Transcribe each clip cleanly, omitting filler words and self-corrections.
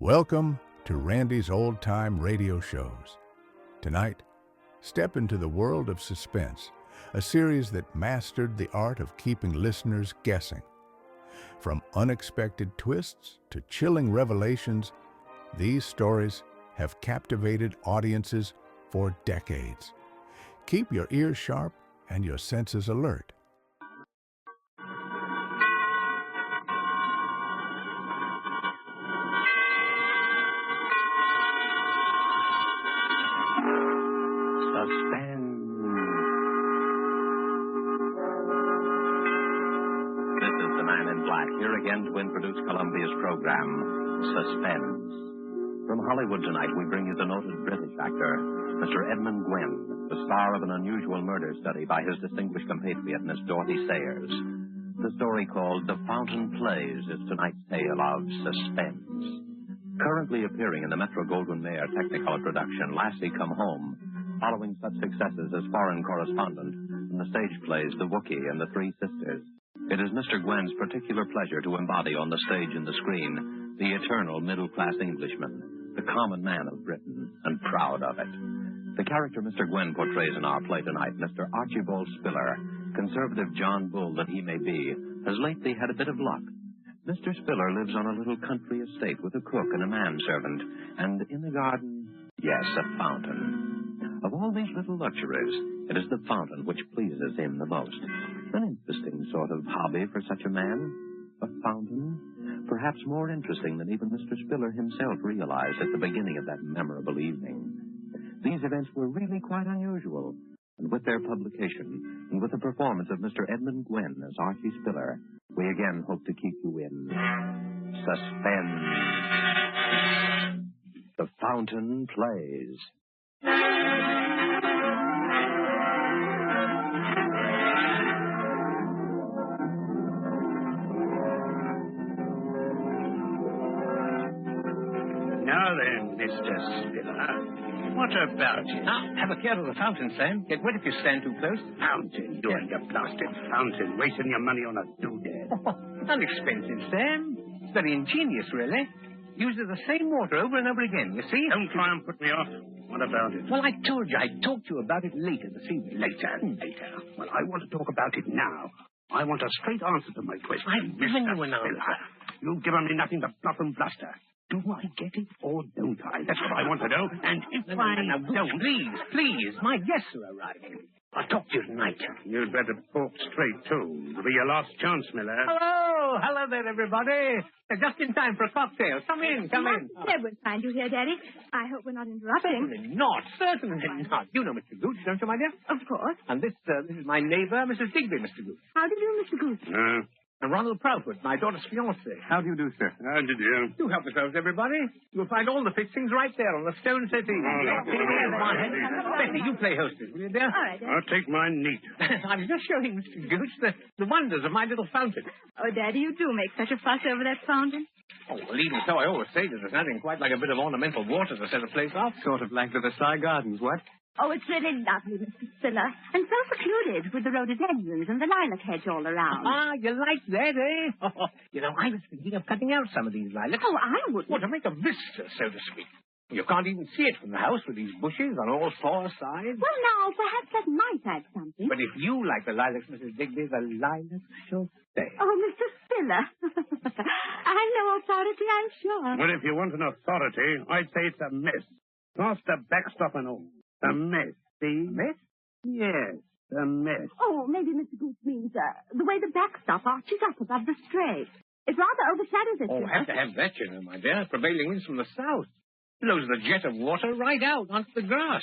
Welcome to Randy's Old Time Radio Shows. Tonight, step into the world of Suspense, a series that mastered the art of keeping listeners guessing. From unexpected twists to chilling revelations, these stories have captivated audiences for decades. Keep your ears sharp and your senses alert. Here again to introduce Columbia's program, Suspense. From Hollywood tonight, we bring you the noted British actor, Mr. Edmund Gwenn, the star of an unusual murder study by his distinguished compatriot, Miss Dorothy Sayers. The story called The Fountain Plays is tonight's tale of suspense. Currently appearing in the Metro-Goldwyn-Mayer Technicolor production, Lassie Come Home, following such successes as Foreign Correspondent and the stage plays The Wookiee and the Three Sisters. It is Mr. Gwenn's particular pleasure to embody on the stage and the screen the eternal middle-class Englishman, the common man of Britain, and proud of it. The character Mr. Gwenn portrays in our play tonight, Mr. Archibald Spiller, conservative John Bull that he may be, has lately had a bit of luck. Mr. Spiller lives on a little country estate with a cook and a manservant, and in the garden, yes, a fountain. Of all these little luxuries, it is the fountain which pleases him the most. An interesting sort of hobby for such a man. A fountain. Perhaps more interesting than even Mr. Spiller himself realized at the beginning of that memorable evening. These events were really quite unusual. And with their publication, and with the performance of Mr. Edmund Gwenn as Archie Spiller, we again hope to keep you in suspense. The Fountain Plays. Now then, Mr. Spiller, what about it? Now, have a care of the fountain, Sam. Get wet if you stand too close. Fountain? You ain't a blasted fountain, wasting your money on a doodad. Unexpensive, Sam. It's very ingenious, really. Uses the same water over and over again, you see? Don't try and put me off. What about it? Well, I told you I'd talk to you about it later this evening. Later. Well, I want to talk about it now. I want a straight answer to my question. I've given you an answer. You've given me nothing but bluff and bluster. Do I get it or don't I? That's what I want to know. And if I don't... Please. My guests are arriving. I'll talk to you tonight. You'd better talk straight, too. It'll be your last chance, Miller. Hello there, everybody. Just in time for a cocktail. Come in. Edward, find you here, Daddy. I hope we're not interrupting. Certainly not. You know Mr. Gooch, don't you, my dear? Of course. And this is my neighbor, Mrs. Digby, Mr. Gooch. How do you do, Mr. Goose? And Ronald Proudfoot, my daughter's fiancé. How do you do, sir? How do you? Do help yourselves, everybody. You'll find all the fixings right there on the stone settee. Betty, you play hostess, will you, dear? All right, Daddy. I'll take mine neat. I was just showing Mr. Gooch the wonders of my little fountain. Oh, Daddy, you do make such a fuss over that fountain. Oh, well, even so, I always say that there's nothing quite like a bit of ornamental water to set a place off. Sort of like the Versailles Gardens, what? Oh, it's really lovely, Mr. Spiller. And so secluded with the rhododendrons and the lilac hedge all around. You like that, eh? I was thinking of cutting out some of these lilacs. Oh, I wouldn't. Well, to make a vista, so to speak. You can't even see it from the house with these bushes on all four sides. Well, now, perhaps that might add something. But if you like the lilacs, Mrs. Digby, the lilacs shall stay. Oh, Mr. Spiller. I'm no authority, I'm sure. Well, if you want an authority, I'd say it's a mess. Plaster, backstop, and all. A mess, see? Mess? Yes, a mess. Oh, maybe Mr. Goose means the way the backstop arches up above the strait. It rather overshadows it. Oh, have to have that, you know, my dear. Prevailing winds from the south. Blows the jet of water right out onto the grass.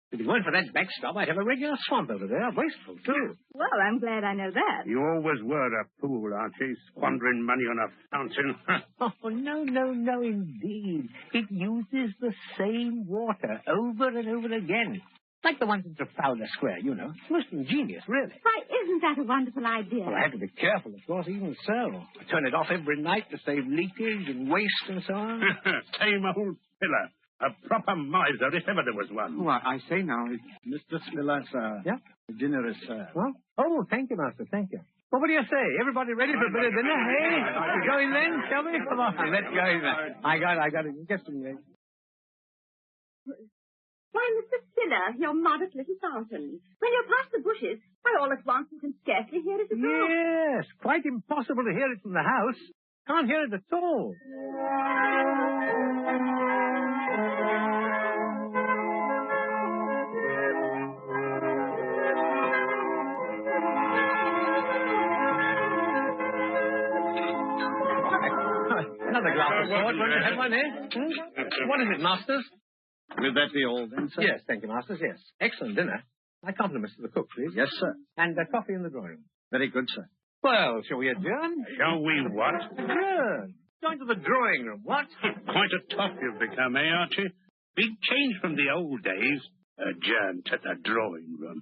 If it weren't for that backstop, I'd have a regular swamp over there. Wasteful, too. Well, I'm glad I know that. You always were a fool, Archie, squandering money on a fountain. Oh, no, indeed. It uses the same water over and over again. Like the ones in Trafalgar Square, you know. Most ingenious, really. Why, isn't that a wonderful idea? Well, I have to be careful, of course, even so. I turn it off every night to save leakage and waste and so on. Same old Spiller. A proper miser, if ever there was one. Oh, I say now, Mr. Spiller, sir. Yeah? Dinner is served. Well? Oh, thank you, Master, thank you. Well, what do you say? Everybody ready for a bit of dinner, eh? We go in then, shall we? Come on, let's go in then. I got it. Get some then. Why, Mr. Spiller, your modest little fountain. When you're past the bushes, why, all at once you can scarcely hear it at all. Yes, quite impossible to hear it from the house. Can't hear it at all. Another glass of port. Won't you have one, eh? What is it, Masters? Will that be all then, sir? Yes, thank you, Masters, yes. Excellent dinner. My compliments to the cook, please. Yes, sir. And coffee in the drawing room. Very good, sir. Well, shall we adjourn? Shall we what? Adjourn. Going to the drawing room, what? Quite a tough you've become, eh, Archie? Big change from the old days. Adjourn to the drawing room.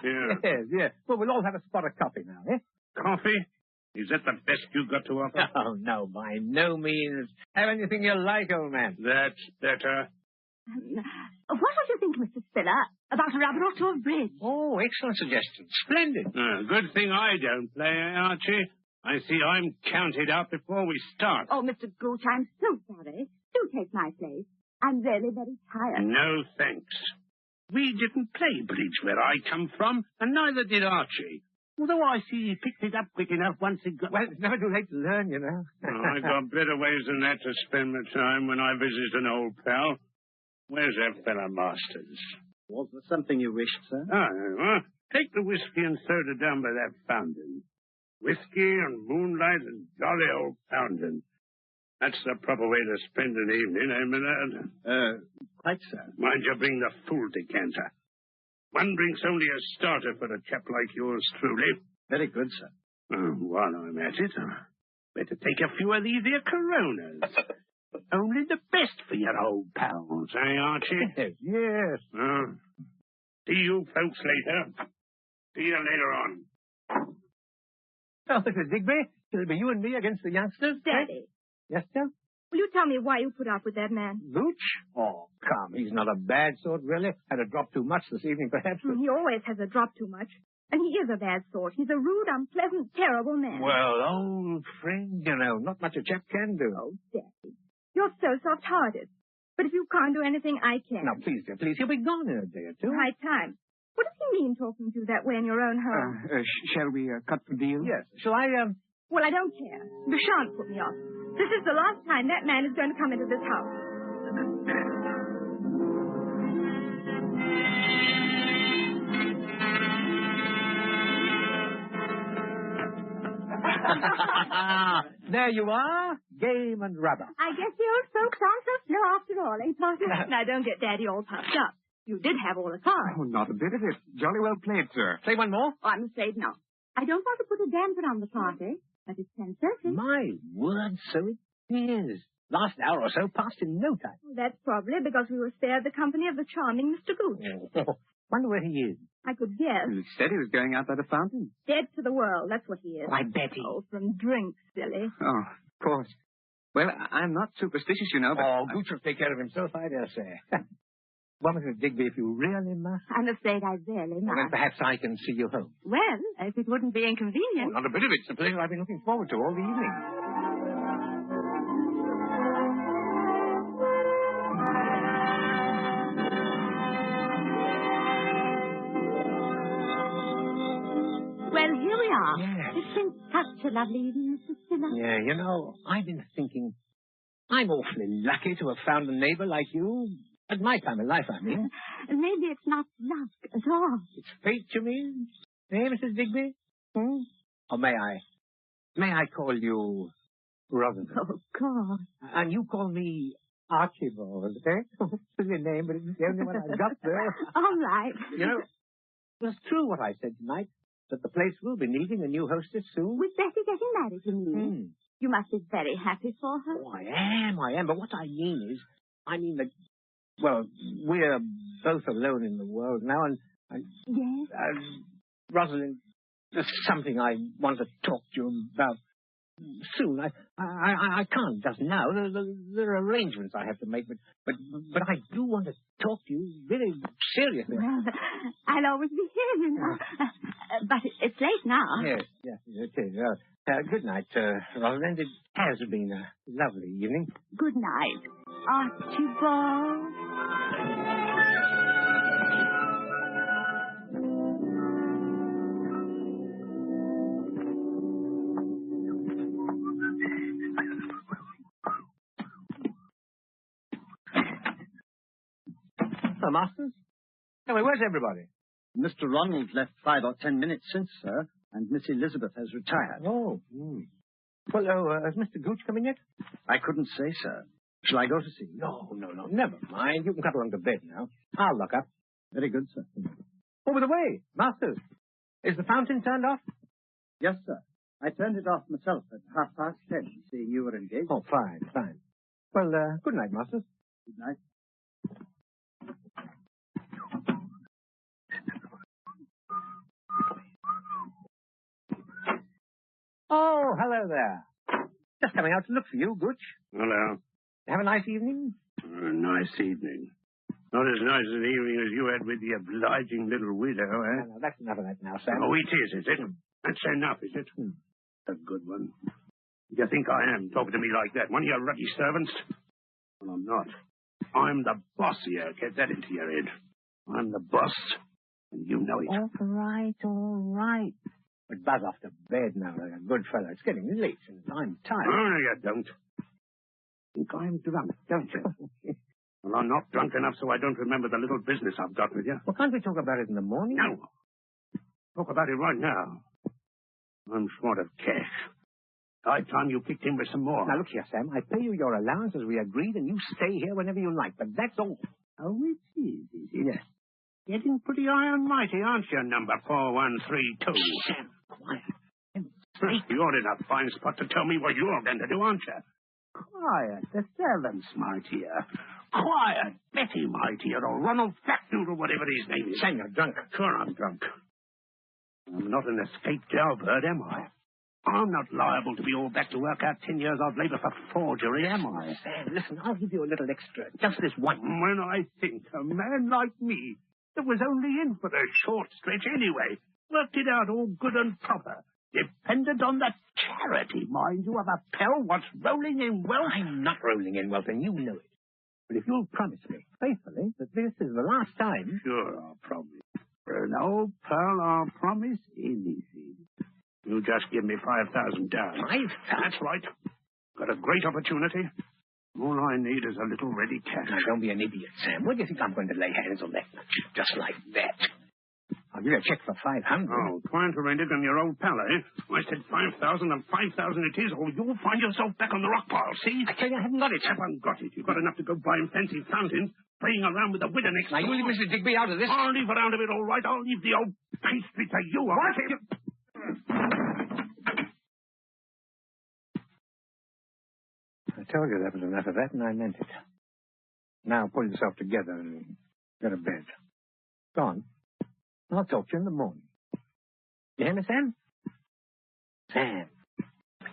Yeah. Yes. Well, we'll all have a spot of coffee now, eh? Coffee? Is that the best you've got to offer? Oh, no, by no means. Have anything you like, old man. That's better. What would you think, Mr. Spiller, about a rubber or two of bridge? Oh, excellent suggestion. Splendid. Good thing I don't play, Archie. I see I'm counted out before we start. Oh, Mr. Gooch, I'm so sorry. Do take my place. I'm really very tired. No, thanks. We didn't play bridge where I come from, and neither did Archie. Although I see he picked it up quick enough once he got... Well, it's never too late to learn, you know. I got better ways than that to spend my time when I visit an old pal. Where's that fella Masters? Was there something you wished, sir? Take the whiskey and soda down by that fountain. Whiskey and moonlight and jolly old fountain. That's the proper way to spend an evening, eh, Millard? Quite, sir. Mind you bring the full decanter. One drink's only a starter for a chap like yours truly. Very good, sir. While I'm at it, better take a few of these here Coronas. Only the best for your old pals, eh, Archie? Yes. See you folks later. See you later on. Well, Mr. Digby, it'll be you and me against the youngsters. Daddy, Yes, sir? will you tell me why you put up with that man? Gooch? Oh, come. He's not a bad sort, really. Had a drop too much this evening, perhaps. But... He always has a drop too much. And he is a bad sort. He's a rude, unpleasant, terrible man. Well, old friend, you know, not much a chap can do. Oh, Daddy, you're so soft-hearted. But if you can't do anything, I can. Now, please, dear, please. He'll be gone in a day or two. Right time. What does he mean talking to you that way in your own home? Shall we cut the deal? Yes. Shall I, Well, I don't care. You shan't put me off. This is the last time that man is going to come into this house. There you are. Game and rubber. I guess the old folks aren't so slow after all, eh, Partner? Now, don't get Daddy all puffed up. You did have all the cards. Oh, not a bit of it. Jolly well played, sir. Say one more. Oh, I'm afraid not. I don't want to put a damper on the party, but it's 10:30. My word, so it is. Last hour or so passed in no time. That's probably because we were spared the company of the charming Mr. Gooch. Wonder where he is. I could guess. He said he was going out by the fountain. Dead to the world, that's what he is. Why, Betty. Oh, from drink, silly. Oh, of course. Well, I'm not superstitious, you know, but... Oh, Gooch will take care of himself, I dare say. Well, Mrs. Digby, if you really must. I'm afraid I really Well, then must. perhaps I can see you home. Well, if it wouldn't be inconvenient. Not a bit of it. It's a pleasure I've been looking forward to all the evening. Well, here we are. Yes. It's been such a lovely evening, Mr. Spiller. Yeah, you know, I've been thinking, I'm awfully lucky to have found a neighbor like you. At my time in life, I mean. Maybe it's not luck at all. It's fate, you mean? Eh, Mrs. Digby? Or may I call you Rosamond? Oh, God. And you call me Archibald, eh? It's your name, but it's the only one I've got there. All right. You know, it was true what I said tonight, that the place will be needing a new hostess soon. With Betty getting married, you mean? You must be very happy for her. Oh, I am. But what I mean is, that, well, we're both alone in the world now, and Yes? Rosalind, there's something I want to talk to you about. soon. I can't just now. There are arrangements I have to make, but I do want to talk to you very seriously. Well, I'll always be here, you know. But it's late now. Yes, it is. Good night, Rosalind. It has been a lovely evening. Good night, Archibald. Hello, Masters. Anyway, where's everybody? Mr. Ronald left 5 or 10 minutes since, sir, and Miss Elizabeth has retired. Oh. Well, has Mr. Gooch come in yet? I couldn't say, sir. Shall I go to see him? No. Never mind. You can cut along to bed now. I'll look up. Very good, sir. Oh, by the way, Masters, is the fountain turned off? Yes, sir. I turned it off myself at 10:30, seeing you were engaged. Oh, fine. Well, good night, Masters. Good night. Oh, hello there. Just coming out to look for you, Gooch. Hello. Have a nice evening? A nice evening. Not as nice an evening as you had with the obliging little widow, eh? No, that's enough of that now, Sam. Oh, it is it? That's enough, is it? A good one. You think I am talking to me like that? One of your ruddy servants? Well, I'm not. I'm the boss here. Get that into your head. I'm the boss, and you know it. All right. But buzz off to bed now, like a good fellow. It's getting late, and I'm tired. Oh, no, you don't. Think I'm drunk, don't you? Well, I'm not drunk enough so I don't remember the little business I've got with you. Well, can't we talk about it in the morning? No. Talk about it right now. I'm short of cash. High time you kicked in with some more. Now, look here, Sam. I pay you your allowance as we agreed, and you stay here whenever you like. But that's all. Oh, it is it? Yes. Getting pretty high and mighty, aren't you, number 4132? Sam, quiet. You're in a fine spot to tell me what you're going to do, aren't you? Quiet. The servant's mightier. Quiet. Betty mightier, or Ronald Fatnoodle, whatever his name is. Sam, you're drunk. Sure, I'm drunk. I'm not an escaped jailbird, am I? I'm not liable to be all back to work out 10 years of labor for forgery, am I? Sam, listen, I'll give you a little extra. Just this one. When I think a man like me, that was only in for a short stretch anyway, worked it out all good and proper, dependent on that charity, mind you, of a pal what's rolling in wealth. I'm not rolling in wealth, and you know it. But if you'll promise me, faithfully, that this is the last time... Sure, I'll promise. For an old pal, I'll promise anything. You just give me $5,000. 5,000? That's right. Got a great opportunity. All I need is a little ready cash. Now, don't be an idiot, Sam. What do you think I'm going to lay hands on that much? Just like that. I'll give you a check for 500. Oh, trying to rent it on your old pal, eh? I said 5,000 and 5,000 it is, or you'll find yourself back on the rock pile, see? I tell you, I haven't got it. Haven't got it. You've got enough to go buying fancy fountains, playing around with the widow next Now, door. you leave Mr. Digby out of this. I'll leave her out of it, all right. I'll leave the old pastry to you. What? I told you that was enough of that, and I meant it. Now pull yourself together and go to bed. Go on. I'll talk to you in the morning. You hear me, Sam? Sam.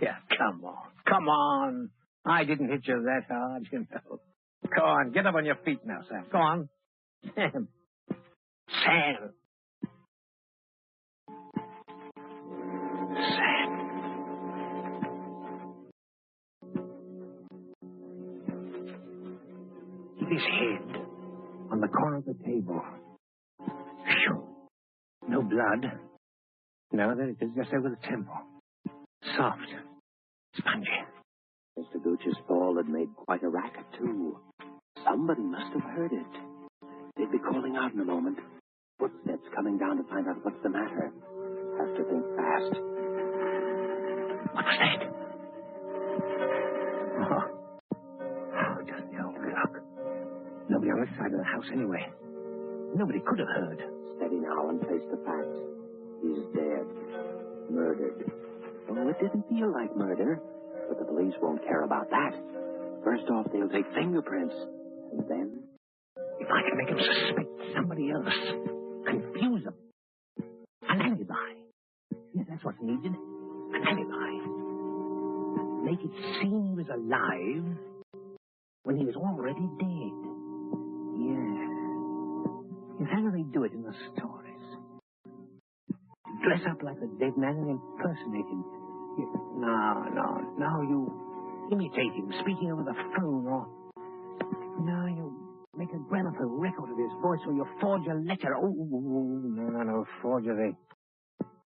Yeah, come on. Come on. I didn't hit you that hard, you know. Go on. Get up on your feet now, Sam. Go on. Sam. Sam. Sam. Keep his head on the corner of the table. Phew. No blood. No, there it is, just over the temple. Soft. Spongy. Mr. Gooch's fall had made quite a racket, too. Somebody must have heard it. They'd be calling out in a moment. Footsteps coming down to find out what's the matter. Have to think fast. What was that? Oh, just the old clock. Nobody on this side of the house anyway. Nobody could have heard. Steady now and face the facts. He's dead. Murdered. Oh, it didn't feel like murder. But the police won't care about that. First off, they'll take fingerprints. And then... If I can make him suspect somebody else, confuse him. An alibi. Yes, that's what's needed. An alibi. make it seem he was alive when he was already dead. Yeah. How do they do it in the stories? Dress up like a dead man and impersonate him. No, you imitate him speaking over the phone, or... No, you make a gramophone record of his voice, or you forge a letter. No, forgery.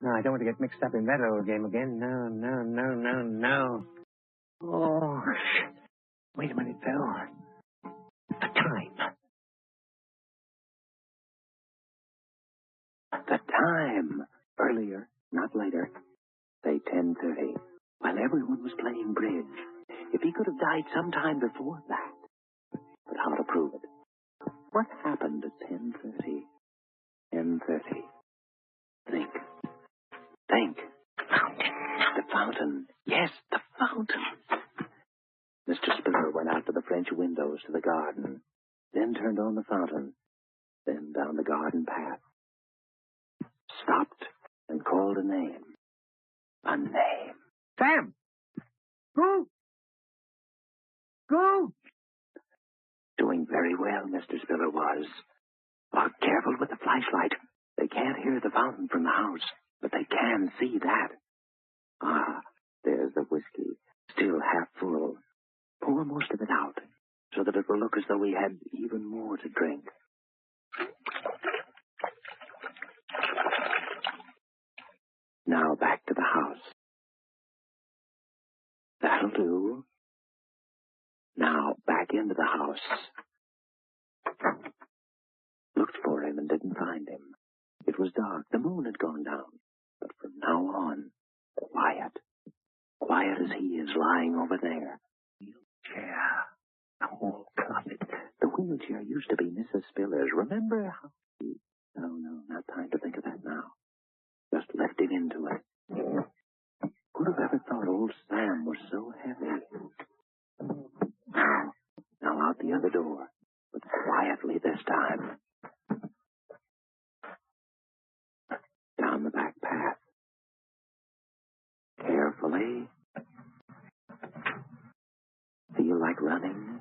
No, I don't want to get mixed up in that old game again. No. Oh, wait a minute, Phil. The time. The time. Earlier, not later. Say 10:30. While everyone was playing bridge. If he could have died sometime before that. But how to prove it? What happened at 10:30? 10:30. Think. The fountain. Yes, the fountain. Mr. Spiller went out to the French windows to the garden, then turned on the fountain, then down the garden path. Stopped and called a name. A name. Sam! Go! Doing very well, Mr. Spiller was. Oh, careful with the flashlight. They can't hear the fountain from the house, but they can see that. Ah, there's the whiskey, still half full. Pour most of it out, so that it will look as though we had even more to drink. Now back to the house. That'll do. Now back into the house. Looked for him and didn't find him. It was dark. The moon had gone down. But from now on, quiet. Quiet as he is lying over there. Wheelchair. The whole closet. The wheelchair used to be Mrs. Spiller's. Remember how he... No, not time to think of that now. Just left him into it. Who'd have ever thought old Sam was so heavy? Now out the other door. But quietly this time. Down the back path. Carefully. Feel like running.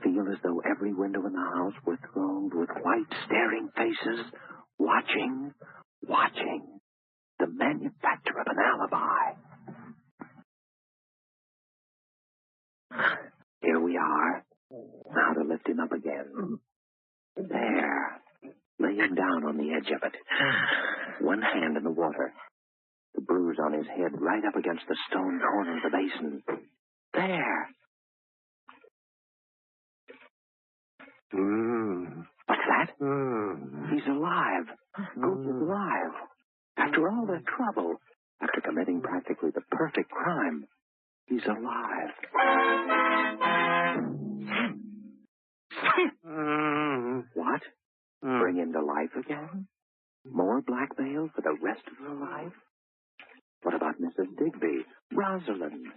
Feel as though every window in the house were thronged with white staring faces, watching. The manufacture of an alibi. Here we are. Now to lift him up again. There. Lay him down on the edge of it. One hand in the water. The bruise on his head right up against the stone corner of the basin. There. What's that? He's alive. Gooch is alive. After all the trouble, after committing practically the perfect crime, he's alive. What? Bring him to life again? More blackmail for the rest of her life? What about Mrs. Digby? Rosalind?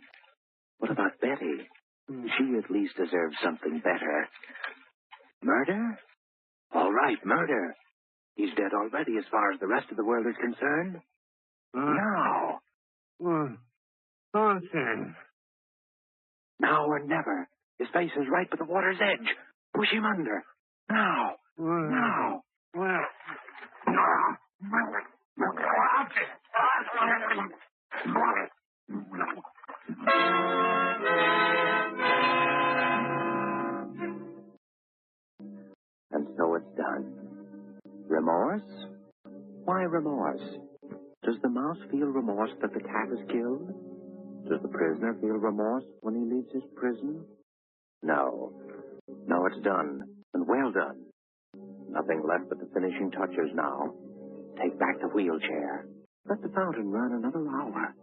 What about Betty? She at least deserves something better. Murder? All right, murder. He's dead already as far as the rest of the world is concerned. Now. Okay. Now or never. His face is right by the water's edge. Push him under. Now. Now. Well. And so it's done. Remorse? Why remorse? Does the mouse feel remorse that the cat is killed? Does the prisoner feel remorse when he leaves his prison? No. No, it's done. And well done. Nothing left but the finishing touches now. Take back the wheelchair. Let the fountain run another hour.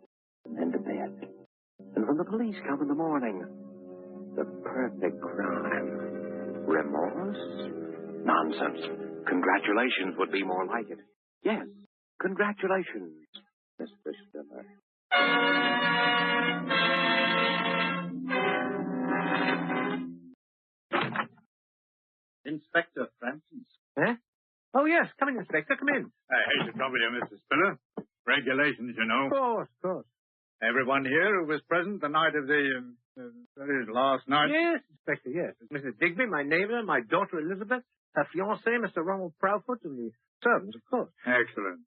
And then to bed. And when the police come in the morning, the perfect crime. Remorse? Nonsense. Congratulations would be more like it. Yes, congratulations, Mr. Spiller. Inspector Francis. Huh? Oh, yes. Come in, Inspector. Come in. I hate to trouble you, Mr. Spiller. Regulations, you know. Of course. Everyone here who was present the night of last night? Yes, Inspector, yes. Mrs. Digby, my neighbor, my daughter Elizabeth, her fiancé, Mr. Ronald Proudfoot, and the servants, of course. Excellent.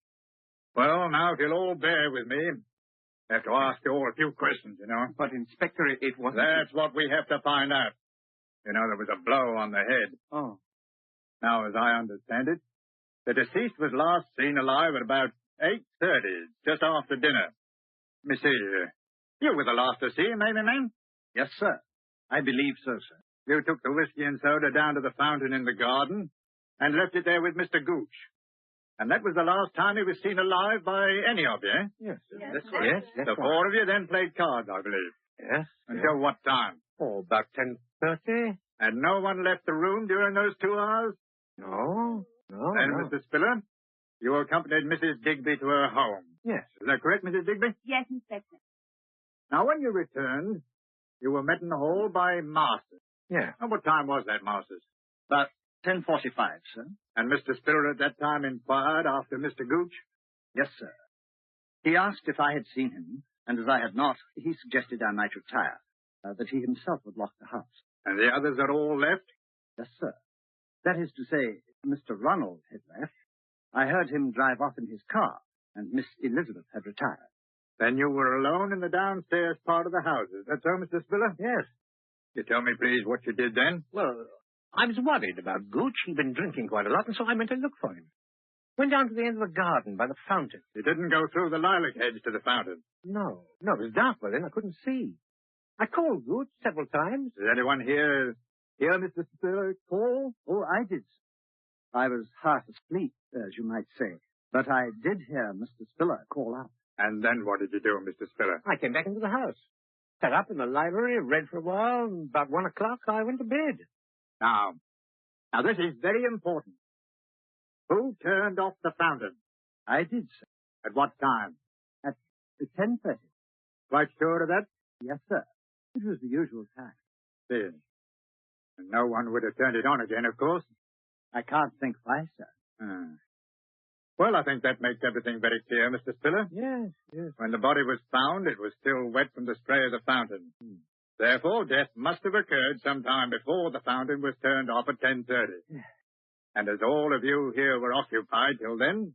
Well, now, if you'll all bear with me, I have to ask you all a few questions, you know. But, Inspector, it wasn't... That's what we have to find out. You know, there was a blow on the head. Oh. Now, as I understand it, the deceased was last seen alive at about 8:30, just after dinner. Let me see. You were the last to see him, maybe, man? Yes, sir. I believe so, sir. You took the whiskey and soda down to the fountain in the garden and left it there with Mr. Gooch. And that was the last time he was seen alive by any of you, eh? Yes. Yes, Yes, that's The four of you then played cards, I believe. Yes. Until what time? Oh, about 10:30. And no one left the room during those 2 hours? No. Then, Mr. Spiller, you accompanied Mrs. Digby to her home. Yes. Is that correct, Mrs. Digby? Yes, Inspector. Now, when you returned, you were met in the hall by Masters. Yeah. And what time was that, Masters? About 10:45, sir. And Mr. Spiller at that time inquired after Mr. Gooch? Yes, sir. He asked if I had seen him, and as I had not, he suggested I might retire, that he himself would lock the house. And the others had all left? Yes, sir. That is to say, Mr. Ronald had left. I heard him drive off in his car, and Miss Elizabeth had retired. Then you were alone in the downstairs part of the house. Is that so, Mr. Spiller? Yes. You tell me, please, what you did then? Well, I was worried about Gooch. He'd been drinking quite a lot, and so I went to look for him. Went down to the end of the garden by the fountain. You didn't go through the lilac hedge to the fountain. No, it was dark by then. I couldn't see. I called Gooch several times. Did anyone hear Mr. Spiller call? Oh, I did, sir. I was half asleep, as you might say. But I did hear Mr. Spiller call out. And then what did you do, Mr. Spiller? I came back into the house. Sat up in the library, read for a while, and about 1 o'clock I went to bed. Now, this is very important. Who turned off the fountain? I did, sir. At what time? At 10:30. Quite sure of that? Yes, sir. It was the usual time. See. And no one would have turned it on again, of course. I can't think why, sir. Well, I think that makes everything very clear, Mr. Spiller. Yes. When the body was found, it was still wet from the spray of the fountain. Therefore, death must have occurred sometime before the fountain was turned off at 10:30. And as all of you here were occupied till then,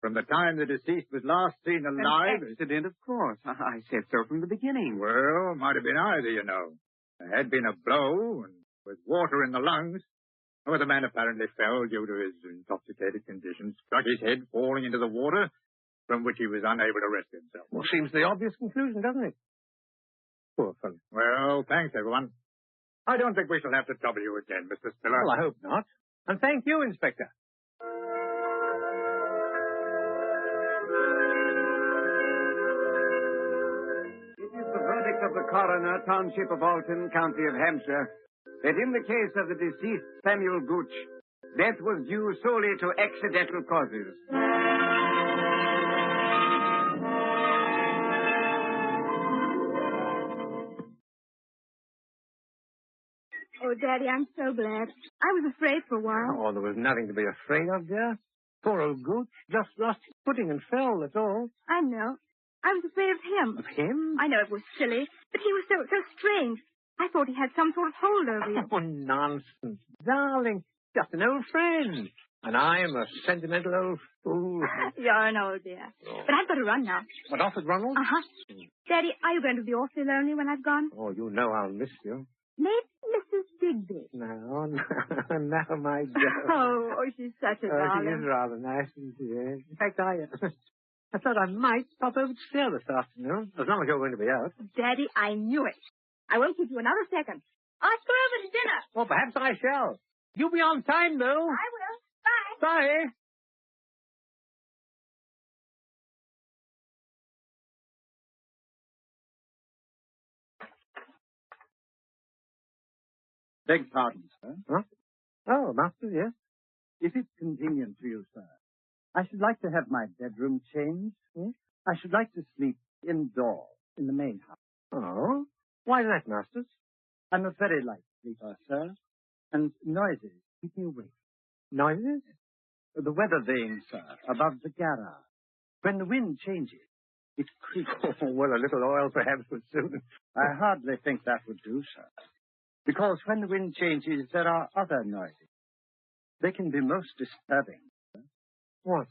from the time the deceased was last seen alive... An accident, of course. I said so from the beginning. Well, might have been either, you know. There had been a blow, and with water in the lungs. Well, the man apparently fell due to his intoxicated condition, struck his head falling into the water, from which he was unable to rescue himself. Well, seems the obvious conclusion, doesn't it? Poor fellow. Well, thanks, everyone. I don't think we shall have to trouble you again, Mr. Spiller. Well, I hope not. And thank you, Inspector. It is the verdict of the coroner, Township of Alton, County of Hampshire, that in the case of the deceased Samuel Gooch, death was due solely to accidental causes. Oh, Daddy, I'm so glad. I was afraid for a while. Oh, there was nothing to be afraid of, dear. Poor old Gooch just lost his footing and fell, that's all. I know. I was afraid of him. Of him? I know it was silly, but he was so strange. I thought he had some sort of hold over you. Oh, nonsense. Darling, just an old friend. And I'm a sentimental old fool. You're an old dear. Oh. But I've got to run now. What, off with Ronald? Uh-huh. Daddy, are you going to be awfully lonely when I've gone? Oh, you know I'll miss you. Maybe Mrs. Digby. No, my girl. Oh, she's such a She darling. is rather nice, isn't she? In fact, I thought I might pop over to see her this afternoon, as long as you're going to be out. Daddy, I knew it. I won't keep you another second. I'll go over to dinner. Well, perhaps I shall. You'll be on time, though. I will. Bye. Bye. Beg pardon, sir. Huh? Oh, Master, yes. If it's convenient to you, sir, I should like to have my bedroom changed. Hmm? I should like to sleep indoors in the main house. Oh? Why that, Masters? I'm a very light sleeper, sir, and noises keep me awake. Noises? The weather vane, sir, above the garage. When the wind changes, it creaks. Well, a little oil perhaps would suit. I hardly think that would do, sir. Because when the wind changes, there are other noises. They can be most disturbing. What?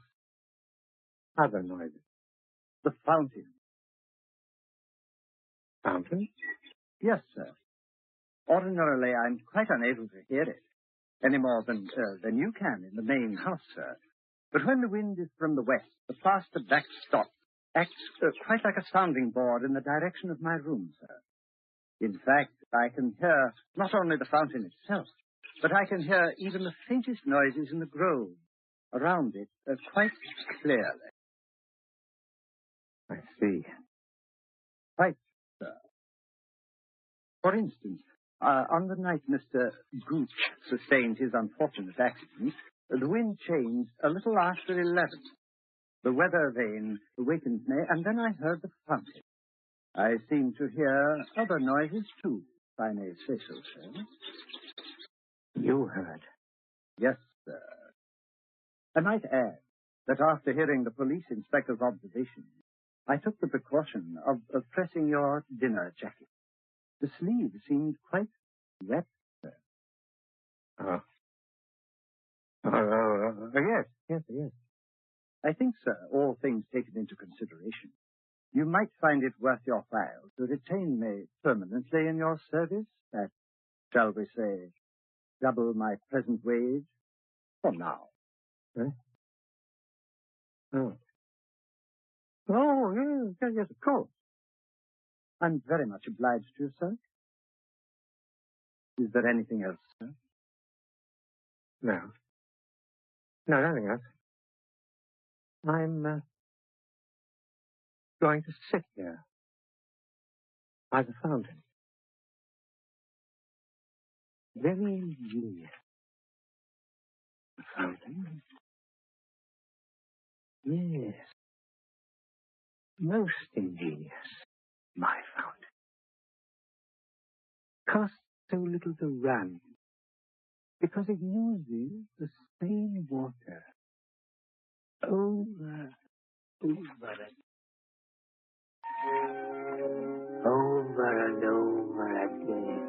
Other noises? The fountain. Fountain? Yes, sir. Ordinarily, I'm quite unable to hear it, any more than you can in the main house, sir. But when the wind is from the west, the plaster backstop acts quite like a sounding board in the direction of my room, sir. In fact, I can hear not only the fountain itself, but I can hear even the faintest noises in the grove around it quite clearly. I see. Quite, sir. For instance, on the night Mr. Gooch sustained his unfortunate accident, the wind changed a little after 11. The weather vane awakened me, and then I heard the fountain. I seem to hear other noises, too, if I may say so, sir. You heard? Yes, sir. I might add that after hearing the police inspector's observation, I took the precaution of pressing your dinner jacket. The sleeve seemed quite wet, sir. Yes. I think, sir, all things taken into consideration, you might find it worth your while to retain me permanently in your service at, shall we say, double my present wage for now. Eh? Oh, yes, of course. I'm very much obliged to you, sir. Is there anything else, sir? No, nothing else. I'm going to sit here by the fountain. Very near the fountain. Yes. Most ingenious, my fountain. Costs so little to run because it uses the same water over and over again. Over and over again.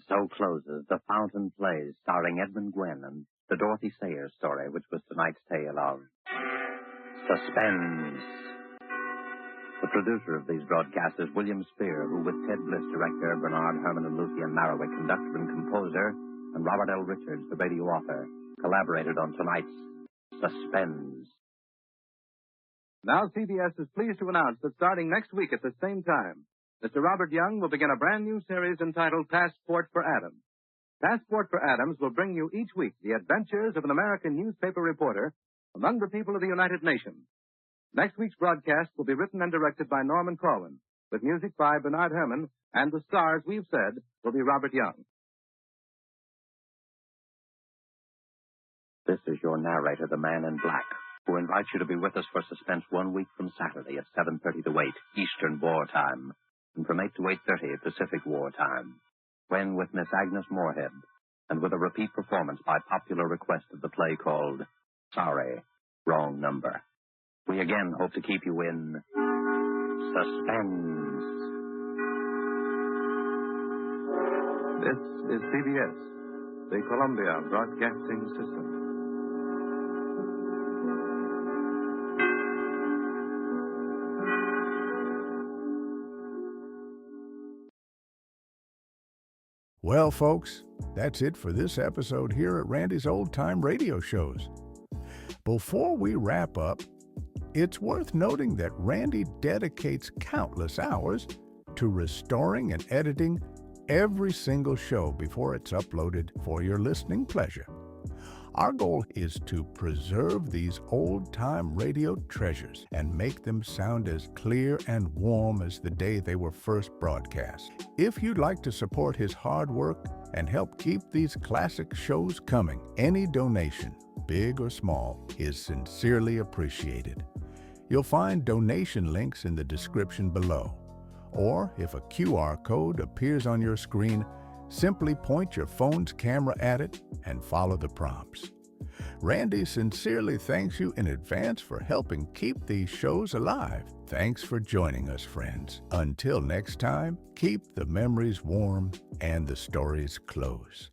So closes The Fountain Plays, starring Edmund Gwenn and the Dorothy Sayers story, which was tonight's tale of Suspense. The producer of these broadcasts is William Spear, who with Ted Bliss, director, Bernard Herman and Lucien Marowik, conductor and composer, and Robert L. Richards, the radio author, collaborated on tonight's Suspense. Now CBS is pleased to announce that starting next week at the same time, Mr. Robert Young will begin a brand new series entitled Passport for Adams. Passport for Adams will bring you each week the adventures of an American newspaper reporter among the people of the United Nations. Next week's broadcast will be written and directed by Norman Corwin, with music by Bernard Herman, and the stars, we've said, will be Robert Young. This is your narrator, the Man in Black, who invites you to be with us for Suspense 1 week from Saturday at 7:30 to 8 Eastern War Time, and from 8 to 8:30 Pacific War Time, when with Miss Agnes Moorehead, and with a repeat performance by popular request of the play called Sorry, Wrong Number. We again hope to keep you in suspense. This is CBS, the Columbia Broadcasting System. Well, folks, that's it for this episode here at Randy's Old Time Radio Shows. Before we wrap up, it's worth noting that Randy dedicates countless hours to restoring and editing every single show before it's uploaded for your listening pleasure. Our goal is to preserve these old-time radio treasures and make them sound as clear and warm as the day they were first broadcast. If you'd like to support his hard work and help keep these classic shows coming, any donation, big or small, is sincerely appreciated. You'll find donation links in the description below. Or if a QR code appears on your screen, simply point your phone's camera at it and follow the prompts. Randy sincerely thanks you in advance for helping keep these shows alive. Thanks for joining us, friends. Until next time, keep the memories warm and the stories close.